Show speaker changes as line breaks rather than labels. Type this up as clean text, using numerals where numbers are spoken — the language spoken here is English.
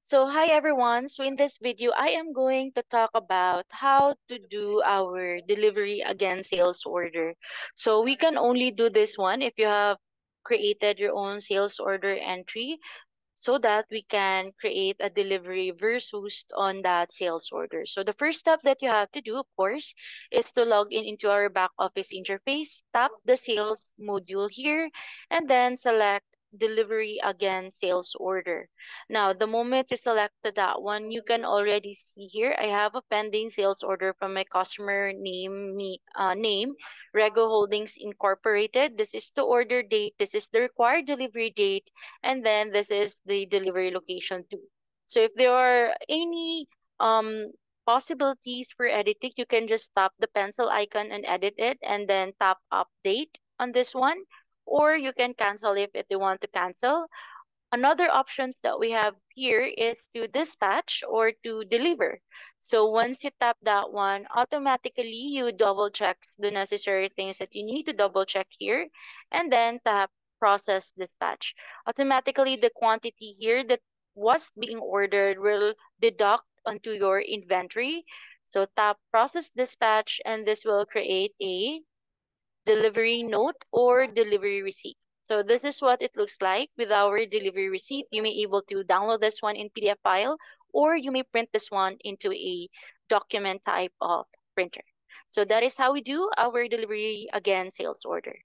So hi everyone. So in this video, I am going to talk about how to do our delivery against sales order. So we can only do this one if you have created your own sales order entry so that we can create a delivery versus on that sales order. So the first step that you have to do, of course, is to log in into our back office interface, tap the sales module here, and then select delivery again sales order. Now, the moment you selected that one, you can already see here, I have a pending sales order from my customer name, Rego Holdings Incorporated. This is the order date. This is the required delivery date, and then this is the delivery location too. So if there are any um possibilities for editing, you can just tap the pencil icon and edit it, and then tap update on this one, or you can cancel if you want to cancel. Another options that we have here is to dispatch or to deliver. So once you tap that one, automatically you double check the necessary things that you need to double check here, and then tap process dispatch. Automatically the quantity here that was being ordered will deduct onto your inventory. So tap process dispatch, and this will create a delivery note or delivery receipt. So this is what it looks like with our delivery receipt. You may able to download this one in PDF file, or you may print this one into a document type of printer. So that is how we do our delivery again sales order.